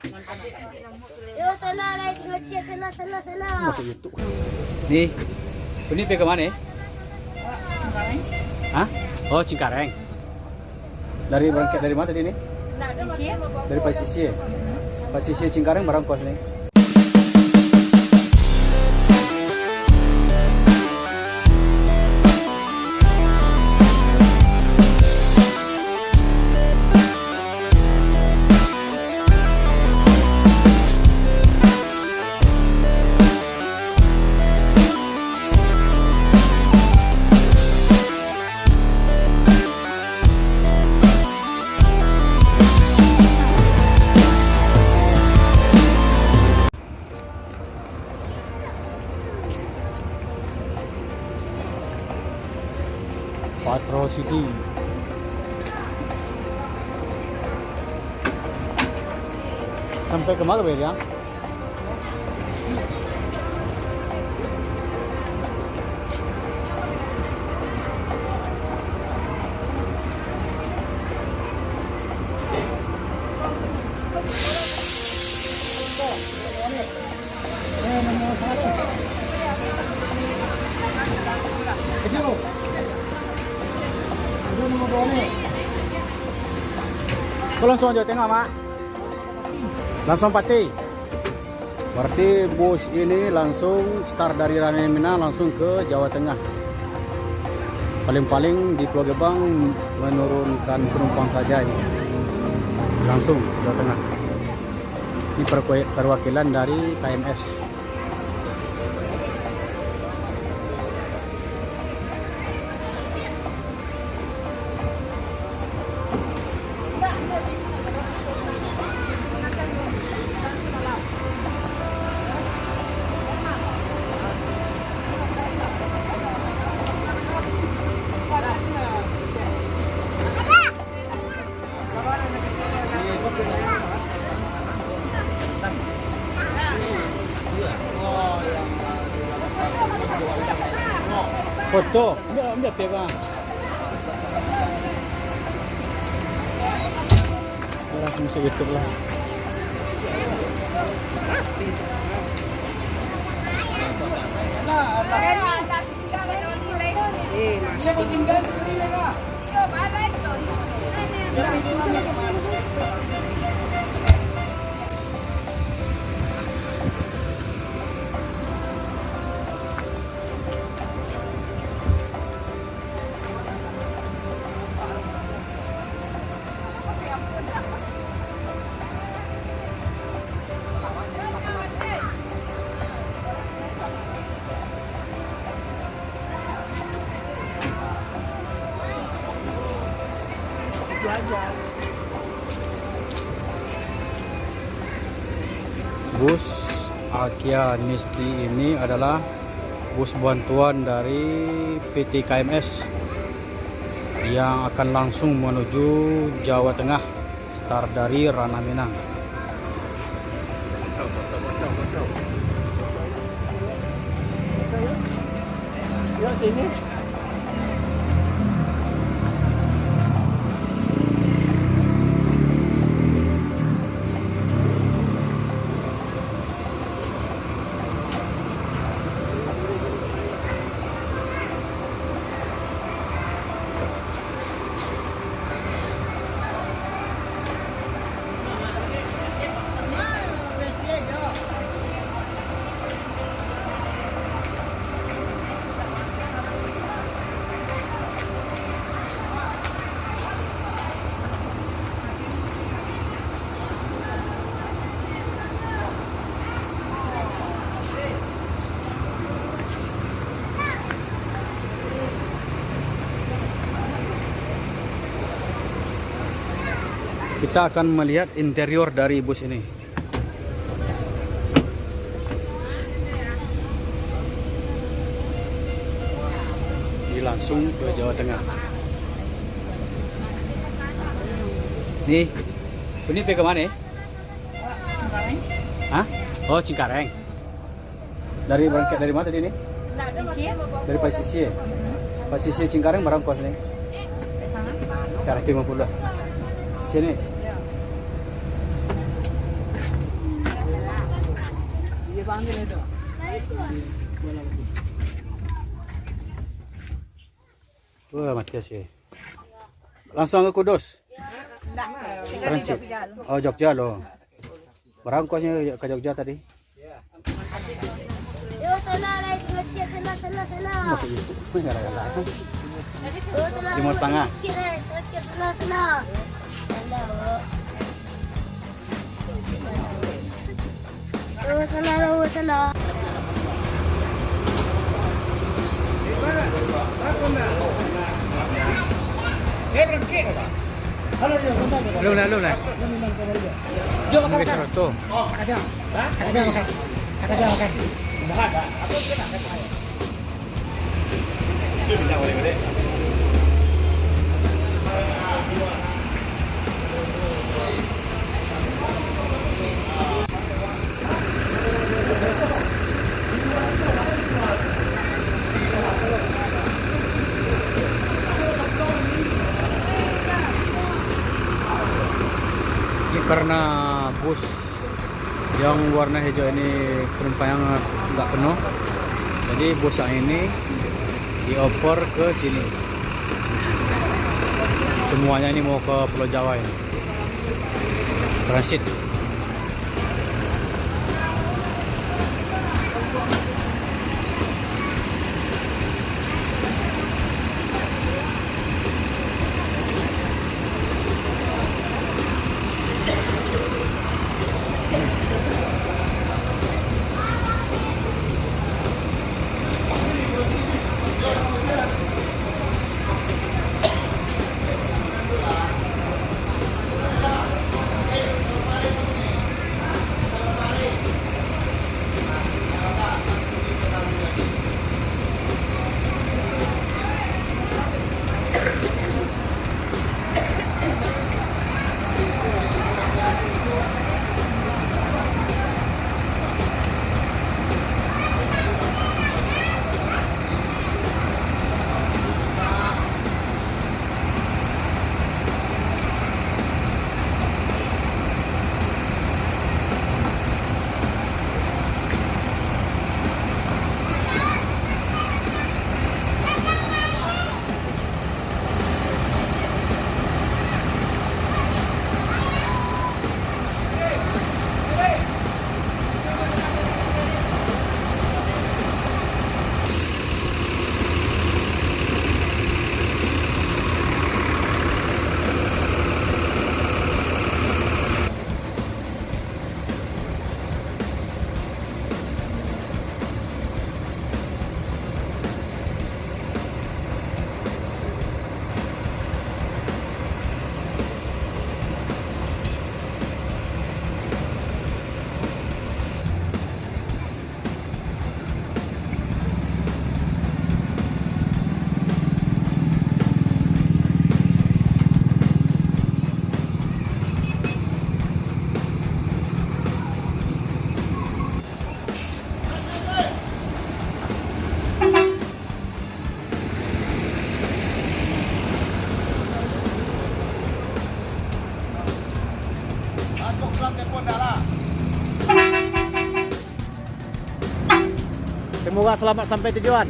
Yo, salah lah, tengok cik, salah. Masuk YouTube. Nih, ini pergi ke mana? Hah? Oh, Cengkareng. Dari berangkat dari mana tadi nih? Dari Pasisi. Pasisi Cengkareng barang kos nih. Patrol City. Sampai ke mana ya? Kau langsung aja tengah mak. Langsung Pati. Berarti bus ini langsung start dari Ranai Minang langsung ke Jawa Tengah. Paling-paling di Pulau Gebang menurunkan penumpang saja ini. Langsung Jawa Tengah. Ini perwakilan dari KMS. Foto, enggak pegang. Langsung masuk YouTube lah. Bus Akia Nisti ini adalah bus bantuan dari PT KMS yang akan langsung menuju Jawa Tengah, start dari Ranah Minang. Ya sini. Kita akan melihat interior dari bus ini. Ini langsung ke Jawa Tengah. Nih, ini pergi ke mana? Hah? Oh, Cengkareng. Dari berangkat dari mana tadi nih? Dari Pasisi. Pasisi Cengkareng barang kos nih. Ke arah 50. Sini. panggil itu. Wah, Matias ya. Langsung ke Kudus. Transit. Oh, Jogja loh. Berapa kosnya ke Jogja tadi? Yo salah naik ngecek salah. Masuk itu. Enggak ada. Yo salah. 5,5. Ngecek salah. Salah. Yo salah. Belum lah. Jom Mungkin seroto. makan. Ini karena bus yang warna hijau ini penumpang nggak penuh, jadi bus yang ini dioper ke sini. Semuanya ini mau ke Pulau Jawa ini, transit. Semoga selamat sampai tujuan.